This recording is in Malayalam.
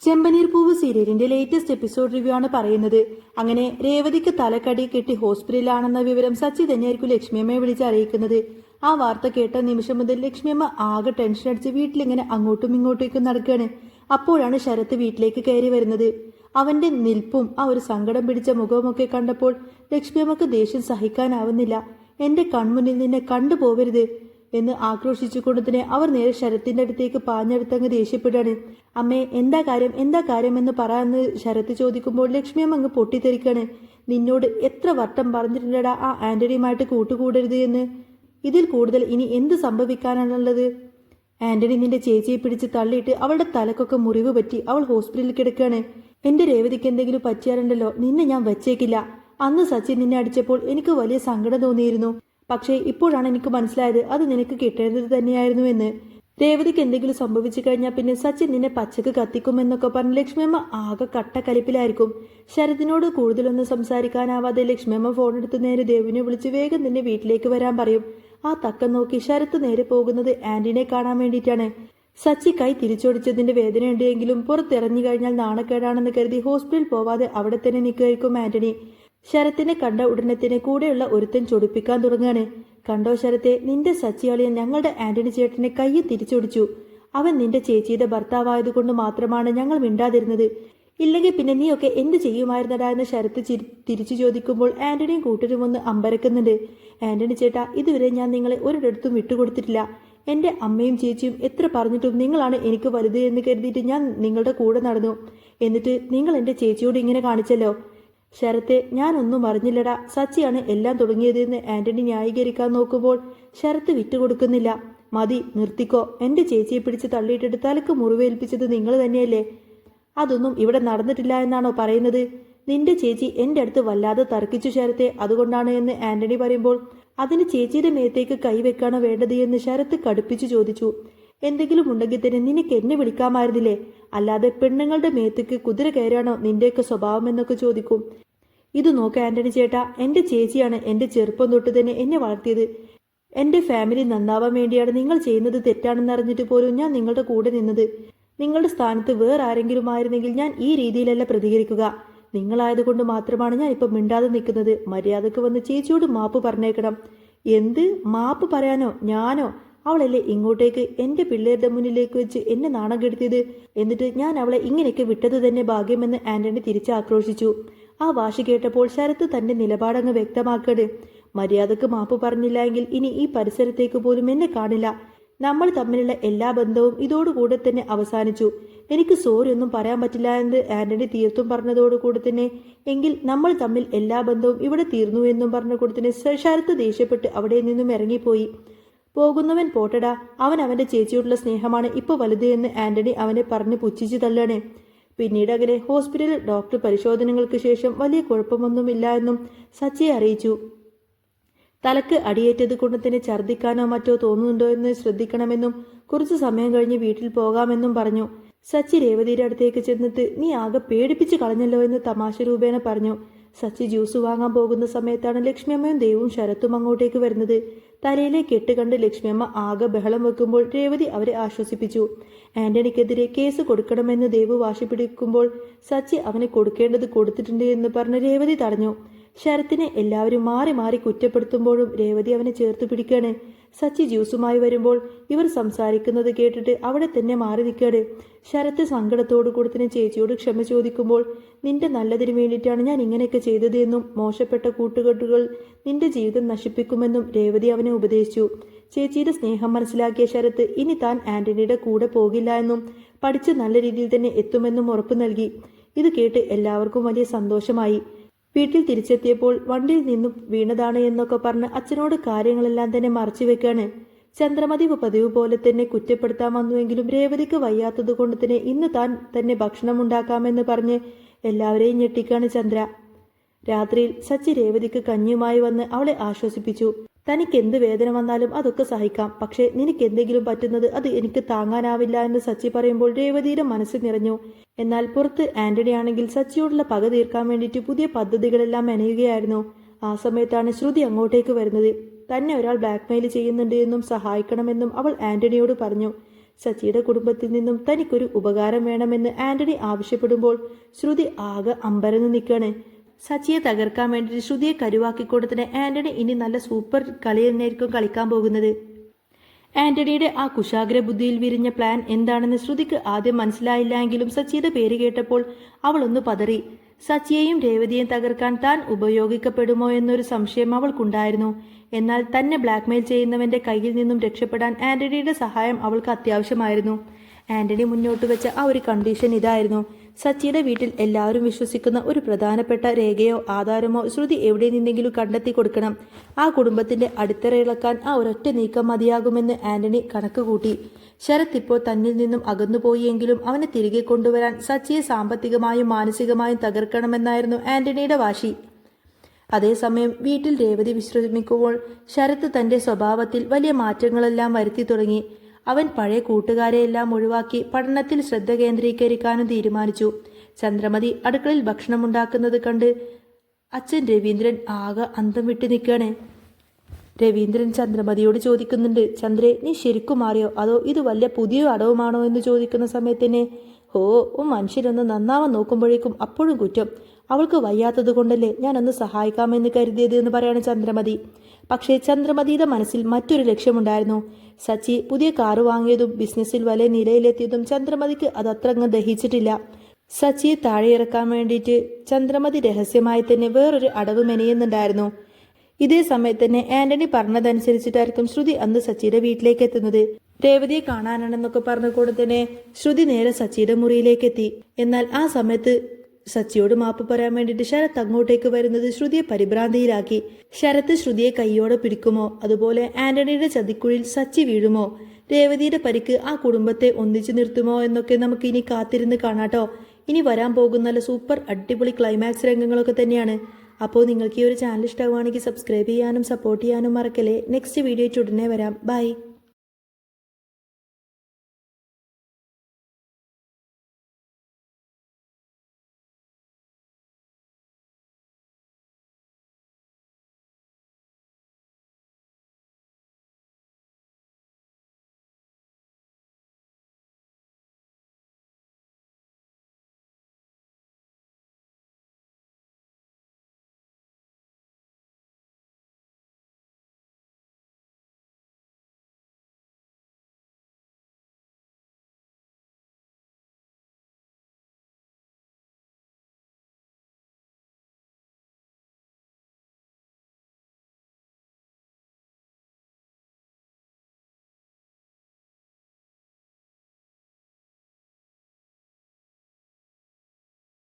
ചെമ്പനീർ പൂവ് സീരിയലിന്റെ ലേറ്റസ്റ്റ് എപ്പിസോഡ് റിവ്യൂ ആണ് പറയുന്നത്. അങ്ങനെ രേവതിക്ക് തലക്കടി കെട്ടി ഹോസ്പിറ്റലിലാണെന്ന വിവരം സച്ചി തന്നെയായിരിക്കും ലക്ഷ്മിയമ്മയെ വിളിച്ച് അറിയിക്കുന്നത്. ആ വാർത്ത കേട്ട നിമിഷം മുതൽ ലക്ഷ്മിയമ്മ ആകെ ടെൻഷൻ അടിച്ച് വീട്ടിലിങ്ങനെ അങ്ങോട്ടും ഇങ്ങോട്ടേക്കും നടക്കുകയാണ്. അപ്പോഴാണ് ശരത്ത് വീട്ടിലേക്ക് കയറി വരുന്നത്. അവന്റെ നിൽപ്പും ആ ഒരു സങ്കടം പിടിച്ച മുഖവുമൊക്കെ കണ്ടപ്പോൾ ലക്ഷ്മിയമ്മക്ക് ദേഷ്യം സഹിക്കാനാവുന്നില്ല. എന്റെ കൺമുന്നിൽ നിന്നെ കണ്ടുപോകരുത് എന്ന് ആക്രോശിച്ചുകൊണ്ട് തന്നെ അവർ നേരെ ശരത്തിന്റെ അടുത്തേക്ക് പാഞ്ഞെടുത്തങ്ങ് ദേഷ്യപ്പെടുകയാണ്. അമ്മേ, എന്താ കാര്യം എന്ന് പറയാന്ന് ശരത്ത് ചോദിക്കുമ്പോൾ ലക്ഷ്മിയമ്മ അങ്ങ് പൊട്ടിത്തെറിക്കാണ്. നിന്നോട് എത്ര വട്ടം പറഞ്ഞിട്ടുണ്ടടാ ആ ആന്റണിയുമായിട്ട് കൂട്ടുകൂടരുത് എന്ന്. ഇതിൽ കൂടുതൽ ഇനി എന്ത് സംഭവിക്കാനാണുള്ളത്? ആന്റണി നിന്റെ ചേച്ചിയെ പിടിച്ച് തള്ളിയിട്ട് അവളുടെ തലക്കൊക്കെ മുറിവ് പറ്റി അവൾ ഹോസ്പിറ്റലിൽ കിടക്കുകയാണ്. എന്റെ രേവതിക്ക് എന്തെങ്കിലും പറ്റിയാറുണ്ടല്ലോ, നിന്നെ ഞാൻ വച്ചേക്കില്ല. അന്ന് സച്ചിൻ നിന്നെ അടിച്ചപ്പോൾ എനിക്ക് വലിയ സങ്കടം തോന്നിയിരുന്നു. പക്ഷേ ഇപ്പോഴാണ് എനിക്ക് മനസ്സിലായത് അത് നിനക്ക് കിട്ടേണ്ടത് തന്നെയായിരുന്നു എന്ന്. രേവതിക്ക് എന്തെങ്കിലും സംഭവിച്ചു കഴിഞ്ഞാൽ പിന്നെ സച്ചിൻ നിന്നെ പച്ചക്ക് കത്തിക്കുമെന്നൊക്കെ പറഞ്ഞ് ലക്ഷ്മിയമ്മ ആകെ കട്ടക്കലിപ്പിലായിരിക്കും. ശരത്തിനോട് കൂടുതലൊന്നും സംസാരിക്കാനാവാതെ ലക്ഷ്മിയമ്മ ഫോണെടുത്ത് നേരെ ദേവിനെ വിളിച്ച് വേഗം തന്നെ വീട്ടിലേക്ക് വരാൻ പറയും. ആ തക്കം നോക്കി ശരത്ത് നേരെ പോകുന്നത് ആന്റിനെ കാണാൻ വേണ്ടിയിട്ടാണ്. സച്ചി കൈ തിരിച്ചൊടിച്ചതിന്റെ വേദനയുണ്ടെങ്കിലും പുറത്തിറങ്ങി കഴിഞ്ഞാൽ നാണക്കേടാണെന്ന് കരുതി ഹോസ്പിറ്റലിൽ പോവാതെ അവിടെ തന്നെ നിൽക്കുകയായിരിക്കും ആന്റണി. ശരത്തിനെ കണ്ട ഉടനെ തന്നെ കൂടെയുള്ള ഒരുത്തൻ ചൊടിപ്പിക്കാൻ തുടങ്ങാണ്. കണ്ടോ ശരത്തെ, നിന്റെ സച്ചിയാളിയൻ ഞങ്ങളുടെ ആന്റണി ചേട്ടനെ കൈ തിരിച്ചൊടിച്ചു. അവൻ നിന്റെ ചേച്ചിയുടെ ഭർത്താവായതുകൊണ്ട് മാത്രമാണ് ഞങ്ങൾ മിണ്ടാതിരുന്നത്. ഇല്ലെങ്കിൽ പിന്നെ നീയൊക്കെ എന്ത് ചെയ്യുമായിരുന്നടാ എന്ന് ശരത്ത് തിരിച്ചു ചോദിക്കുമ്പോൾ ആന്റണിയും കൂട്ടരും ഒന്ന് അമ്പരക്കുന്നുണ്ട്. ആന്റണി ചേട്ടാ, ഇതുവരെ ഞാൻ നിങ്ങളെ ഒരിടത്തും വിട്ടുകൊടുത്തിട്ടില്ല. എന്റെ അമ്മയും ചേച്ചിയും എത്ര പറഞ്ഞിട്ടും നിങ്ങളാണ് എനിക്ക് വലുത് എന്ന് കരുതിയിട്ട് ഞാൻ നിങ്ങളുടെ കൂടെ നടന്നു. എന്നിട്ട് നിങ്ങൾ എന്റെ ചേച്ചിയോട് ഇങ്ങനെ കാണിച്ചല്ലോ. ശരത്തെ, ഞാനൊന്നും അറിഞ്ഞില്ലടാ, സച്ചിയാണ് എല്ലാം തുടങ്ങിയതെന്ന് ആന്റണി ന്യായീകരിക്കാൻ നോക്കുമ്പോൾ ശരത്ത് വിട്ടുകൊടുക്കുന്നില്ല. മതി, നിർത്തിക്കോ. എന്റെ ചേച്ചിയെ പിടിച്ച് തള്ളിയിട്ടിട്ട് തലക്ക് മുറിവേൽപ്പിച്ചത് നിങ്ങൾ തന്നെയല്ലേ? അതൊന്നും ഇവിടെ നടന്നിട്ടില്ല എന്നാണോ പറയുന്നത്? നിന്റെ ചേച്ചി എന്റെ അടുത്ത് വല്ലാതെ തർക്കിച്ചു ശരത്തെ, അതുകൊണ്ടാണ് എന്ന് ആന്റണി പറയുമ്പോൾ അതിന് ചേച്ചിയുടെ മേത്തേക്ക് കൈവെക്കാണോ വേണ്ടത് എന്ന് ശരത്ത് കടുപ്പിച്ചു ചോദിച്ചു. എന്തെങ്കിലും ഉണ്ടെങ്കിൽ തന്നെ നിനക്ക് എന്നെ വിളിക്കാമായിരുന്നില്ലേ? അല്ലാതെ പെണ്ണുങ്ങളുടെ മേത്തേക്ക് കുതിര കയറാണോ നിന്റെയൊക്കെ സ്വഭാവം എന്നൊക്കെ ചോദിക്കും. ഇത് നോക്ക ആന്റണി ചേട്ടാ, എന്റെ ചേച്ചിയാണ് എന്റെ ചെറുപ്പം തൊട്ട് തന്നെ എന്നെ വളർത്തിയത്. എന്റെ ഫാമിലി നന്നാവാൻ വേണ്ടിയാണ് നിങ്ങൾ ചെയ്യുന്നത് തെറ്റാണെന്ന് അറിഞ്ഞിട്ട് പോലും ഞാൻ നിങ്ങളുടെ കൂടെ നിന്നത്. നിങ്ങളുടെ സ്ഥാനത്ത് വേറെ ആരെങ്കിലും ആയിരുന്നെങ്കിൽ ഞാൻ ഈ രീതിയിലല്ല പ്രതികരിക്കുക. നിങ്ങളായതുകൊണ്ട് മാത്രമാണ് ഞാൻ ഇപ്പം മിണ്ടാതെ നിൽക്കുന്നത്. മര്യാദക്ക് വന്ന് ചേച്ചിയോട് മാപ്പ് പറഞ്ഞേക്കണം. എന്ത് മാപ്പ് പറയാനോ? ഞാനോ? അവളല്ലേ ഇങ്ങോട്ടേക്ക് എന്റെ പിള്ളേരുടെ മുന്നിലേക്ക് വെച്ച് എന്നെ നാണം കെടുത്തിയത്. എന്നിട്ട് ഞാൻ അവളെ ഇങ്ങനെയൊക്കെ വിട്ടത് തന്നെ ഭാഗ്യമെന്ന് ആന്റണി തിരിച്ച് ആക്രോശിച്ചു. ആ വാശി കേട്ടപ്പോൾ ശരത്ത് തന്റെ നിലപാടങ്ങ് വ്യക്തമാക്കട്. മര്യാദക്ക് മാപ്പ് പറഞ്ഞില്ല എങ്കിൽ ഇനി ഈ പരിസരത്തേക്ക് പോലും എന്നെ കാണില്ല. നമ്മൾ തമ്മിലുള്ള എല്ലാ ബന്ധവും ഇതോടുകൂടെ തന്നെ അവസാനിച്ചു. എനിക്ക് സോറി ഒന്നും പറയാൻ പറ്റില്ല എന്ന് ആന്റണി തീർത്തും പറഞ്ഞതോടുകൂടെ തന്നെ എങ്കിൽ നമ്മൾ തമ്മിൽ എല്ലാ ബന്ധവും ഇവിടെ തീർന്നു എന്നും പറഞ്ഞുകൂടെ തന്നെ ശരത്ത് ദേഷ്യപ്പെട്ട് അവിടെ നിന്നും ഇറങ്ങിപ്പോയി. പോകുന്നവൻ പോട്ടടാ, അവൻ അവന്റെ ചേച്ചിയോടുള്ള സ്നേഹമാണ് ഇപ്പോൾ വലുത് എന്ന് ആന്റണി അവനെ പറഞ്ഞ് പുച്ഛിച്ചു തള്ളാണ്. പിന്നീട് അങ്ങനെ ഹോസ്പിറ്റലിൽ ഡോക്ടർ പരിശോധനകൾക്ക് ശേഷം വലിയ കുഴപ്പമൊന്നുമില്ല എന്നും സച്ചിയെ അറിയിച്ചു. തലക്ക് അടിയേറ്റത് കൊണ്ട് തന്നെ ഛർദ്ദിക്കാനോ മറ്റോ തോന്നുന്നുണ്ടോ എന്ന് ശ്രദ്ധിക്കണമെന്നും കുറച്ചു സമയം കഴിഞ്ഞ് വീട്ടിൽ പോകാമെന്നും പറഞ്ഞു. സച്ചി രേവതിയുടെ അടുത്തേക്ക് ചെന്നിട്ട് നീ ആകെ പേടിപ്പിച്ച് കളഞ്ഞല്ലോ എന്ന് തമാശ രൂപേണ പറഞ്ഞു. സച്ചി ജ്യൂസ് വാങ്ങാൻ പോകുന്ന സമയത്താണ് ലക്ഷ്മിയമ്മയും ദേവും ശരത്തും അങ്ങോട്ടേക്ക് വരുന്നത്. തലയിലെ കെട്ട് കണ്ട് ലക്ഷ്മിയമ്മ ആകെ ബഹളം വെക്കുമ്പോൾ രേവതി അവരെ ആശ്വസിപ്പിച്ചു. ആന്റണിക്കെതിരെ കേസ് കൊടുക്കണമെന്ന് ദേവു വാശി പിടിക്കുമ്പോൾ സച്ചി അവനെ കൊടുക്കേണ്ടത് കൊടുത്തിട്ടുണ്ട് എന്ന് പറഞ്ഞ് രേവതി തടഞ്ഞു. ശരത്തിനെ എല്ലാവരും മാറി മാറി കുറ്റപ്പെടുത്തുമ്പോഴും രേവതി അവനെ ചേർത്ത് പിടിക്കാണ്. സച്ചി ജ്യൂസുമായി വരുമ്പോൾ ഇവർ സംസാരിക്കുന്നത് കേട്ടിട്ട് അവിടെ തന്നെ മാറി നിൽക്കാണ്. ശരത്ത് സങ്കടത്തോടു കൂടി തന്നെ ചേച്ചിയോട് ക്ഷമ ചോദിക്കുമ്പോൾ നിന്റെ നല്ലതിന് വേണ്ടിയിട്ടാണ് ഞാൻ ഇങ്ങനെയൊക്കെ ചെയ്തത് എന്നും മോശപ്പെട്ട കൂട്ടുകെട്ടുകൾ നിന്റെ ജീവിതം നശിപ്പിക്കുമെന്നും രേവതി അവനെ ഉപദേശിച്ചു. ചേച്ചിയുടെ സ്നേഹം മനസ്സിലാക്കിയ ശരത്ത് ഇനി താൻ ആന്റണിയുടെ കൂടെ പോകില്ല എന്നും പഠിച്ച് നല്ല രീതിയിൽ തന്നെ എത്തുമെന്നും ഉറപ്പു നൽകി. ഇത് കേട്ട് എല്ലാവർക്കും വലിയ സന്തോഷമായി. വീട്ടിൽ തിരിച്ചെത്തിയപ്പോൾ വണ്ടിയിൽ നിന്നും വീണതാണ് എന്നൊക്കെ പറഞ്ഞ് അച്ഛനോട് കാര്യങ്ങളെല്ലാം തന്നെ മറച്ചു വെക്കാണ്. ചന്ദ്രമതി പതിവ് പോലെ തന്നെ കുറ്റപ്പെടുത്താൻ വന്നുവെങ്കിലും രേവതിക്ക് വയ്യാത്തത് കൊണ്ട് തന്നെ ഇന്ന് താൻ തന്നെ ഭക്ഷണം ഉണ്ടാക്കാമെന്ന് പറഞ്ഞ് എല്ലാവരെയും ഞെട്ടിക്കാണ് ചന്ദ്ര. രാത്രിയിൽ സച്ചി രേവതിക്ക് കഞ്ഞിയുമായി വന്ന് അവളെ ആശ്വസിപ്പിച്ചു. തനിക്ക് എന്ത് വേദന വന്നാലും അതൊക്കെ സഹിക്കാം, പക്ഷേ നിനക്ക് എന്തെങ്കിലും പറ്റുന്നത് അത് എനിക്ക് താങ്ങാനാവില്ല എന്ന് സച്ചി പറയുമ്പോൾ രേവതിയുടെ മനസ്സ് നിറഞ്ഞു. എന്നാൽ പുറത്ത് ആന്റണി ആണെങ്കിൽ സച്ചിയോടുള്ള പക തീർക്കാൻ വേണ്ടിയിട്ട് പുതിയ പദ്ധതികളെല്ലാം മെനയുകയായിരുന്നു. ആ സമയത്താണ് ശ്രുതി അങ്ങോട്ടേക്ക് വരുന്നത്. തന്നെ ഒരാൾ ബ്ലാക്ക്മെയിൽ ചെയ്യുന്നുണ്ട് എന്നും സഹായിക്കണമെന്നും അവൾ ആന്റണിയോട് പറഞ്ഞു. സച്ചിയുടെ കുടുംബത്തിൽ നിന്നും തനിക്കൊരു ഉപകാരം വേണമെന്ന് ആന്റണി ആവശ്യപ്പെടുമ്പോൾ ശ്രുതി ആകെ അമ്പരന്ന് നിൽക്കുകയാണ്. സച്ചിയെ തകർക്കാൻ വേണ്ടി ശ്രുതിയെ കരുവാക്കിക്കൊടുത്തിന് ആന്റണി ഇനി നല്ല സൂപ്പർ കളി തന്നെയായിരിക്കും കളിക്കാൻ പോകുന്നത്. ആന്റണിയുടെ ആ കുശാഗ്ര ബുദ്ധിയിൽ വിരിഞ്ഞ പ്ലാൻ എന്താണെന്ന് ശ്രുതിക്ക് ആദ്യം മനസ്സിലായില്ല എങ്കിലും സച്ചിയുടെ പേര് കേട്ടപ്പോൾ അവളൊന്ന് പതറി. സച്ചിയെയും രേവതിയെയും തകർക്കാൻ താൻ ഉപയോഗിക്കപ്പെടുമോ എന്നൊരു സംശയം അവൾക്കുണ്ടായിരുന്നു. എന്നാൽ തന്നെ ബ്ലാക്ക്മെയിൽ ചെയ്യുന്നവന്റെ കയ്യിൽ നിന്നും രക്ഷപ്പെടാൻ ആന്റണിയുടെ സഹായം അവൾക്ക് അത്യാവശ്യമായിരുന്നു. ആന്റണി മുന്നോട്ട് വെച്ച ആ ഒരു കണ്ടീഷൻ ഇതായിരുന്നു: സച്ചിയുടെ വീട്ടിൽ എല്ലാവരും വിശ്വസിക്കുന്ന ഒരു പ്രധാനപ്പെട്ട രേഖയോ ആധാരമോ ശ്രുതി എവിടെ നിന്നെങ്കിലും കണ്ടെത്തി കൊടുക്കണം. ആ കുടുംബത്തിന്റെ അടിത്തറയിളക്കാൻ ആ ഒരൊറ്റ നീക്കം മതിയാകുമെന്ന് ആന്റണി കണക്ക് കൂട്ടി. ശരത് ഇപ്പോൾ തന്നിൽ നിന്നും അകന്നുപോയെങ്കിലും അവനെ തിരികെ കൊണ്ടുവരാൻ സച്ചിയെ സാമ്പത്തികമായും മാനസികമായും തകർക്കണമെന്നായിരുന്നു ആന്റണിയുടെ വാശി. അതേസമയം വീട്ടിൽ രേവതി വിശ്രമിക്കുമ്പോൾ ശരത് തന്റെ സ്വഭാവത്തിൽ വലിയ മാറ്റങ്ങളെല്ലാം വരുത്തി തുടങ്ങി. അവൻ പഴയ കൂട്ടുകാരെയെല്ലാം ഒഴിവാക്കി പഠനത്തിൽ ശ്രദ്ധ കേന്ദ്രീകരിക്കാനും തീരുമാനിച്ചു. ചന്ദ്രമതി അടുക്കളയിൽ ഭക്ഷണമുണ്ടാക്കുന്നത് കണ്ട് അച്ഛൻ രവീന്ദ്രൻ ആകെ അന്തം വിട്ട് നിൽക്കുകയാണ്. രവീന്ദ്രൻ ചന്ദ്രമതിയോട് ചോദിക്കുന്നുണ്ട്, ചന്ദ്രേ, നീ ശരിക്കും മാറിയോ, അതോ ഇത് വല്ല പുതിയ അടവുമാണോ എന്ന് ചോദിക്കുന്ന സമയത്തന്നെ മനുഷ്യരൊന്ന് നന്നാവാൻ നോക്കുമ്പോഴേക്കും അപ്പോഴും കുറ്റം. അവൾക്ക് വയ്യാത്തത് കൊണ്ടല്ലേ ഞാനൊന്ന് സഹായിക്കാമെന്ന് കരുതിയത് എന്ന് പറയാണ് ചന്ദ്രമതി. പക്ഷേ ചന്ദ്രമതിയുടെ മനസ്സിൽ മറ്റൊരു ലക്ഷ്യമുണ്ടായിരുന്നു. സച്ചി പുതിയ കാറ് വാങ്ങിയതും ബിസിനസ്സിൽ വലിയ നിലയിലെത്തിയതും ചന്ദ്രമതിക്ക് അത് അത്രങ്ങ് ദഹിച്ചിട്ടില്ല. സച്ചിയെ താഴെ ഇറക്കാൻ വേണ്ടിയിട്ട് ചന്ദ്രമതി രഹസ്യമായി തന്നെ വേറൊരു അടവ് മെനയുന്നുണ്ടായിരുന്നു. ഇതേ സമയത്ത് തന്നെ ആന്റണി പറഞ്ഞതനുസരിച്ചിട്ടായിരിക്കും ശ്രുതി അന്ന് സച്ചിയുടെ വീട്ടിലേക്ക് എത്തുന്നത്. രേവതിയെ കാണാനാണെന്നൊക്കെ പറഞ്ഞുകൊണ്ട് തന്നെ ശ്രുതി നേരെ സച്ചിയുടെ മുറിയിലേക്ക് എത്തി. എന്നാൽ ആ സമയത്ത് സച്ചിയോട് മാപ്പ് പറയാൻ വേണ്ടിയിട്ട് ശരത് അങ്ങോട്ടേക്ക് വരുന്നത് ശ്രുതിയെ പരിഭ്രാന്തിയിലാക്കി. ശരത്ത് ശ്രുതിയെ കൈയോടെ പിടിക്കുമോ, അതുപോലെ ആന്റണിയുടെ ചതിക്കുഴിയിൽ സച്ചി വീഴുമോ, രേവതിയുടെ പരിക്ക് ആ കുടുംബത്തെ ഒന്നിച്ചു നിർത്തുമോ എന്നൊക്കെ നമുക്ക് ഇനി കാത്തിരുന്ന് കാണാട്ടോ. ഇനി വരാൻ പോകുന്ന സൂപ്പർ അടിപൊളി ക്ലൈമാക്സ് രംഗങ്ങളൊക്കെ തന്നെയാണ്. അപ്പോൾ നിങ്ങൾക്ക് ഈ ഒരു ചാനൽ ഇഷ്ടമാണെങ്കിൽ സബ്സ്ക്രൈബ് ചെയ്യാനും സപ്പോർട്ട് ചെയ്യാനും മറക്കല്ലേ. നെക്സ്റ്റ് വീഡിയോ ഉടനെ വരാം. ബൈ.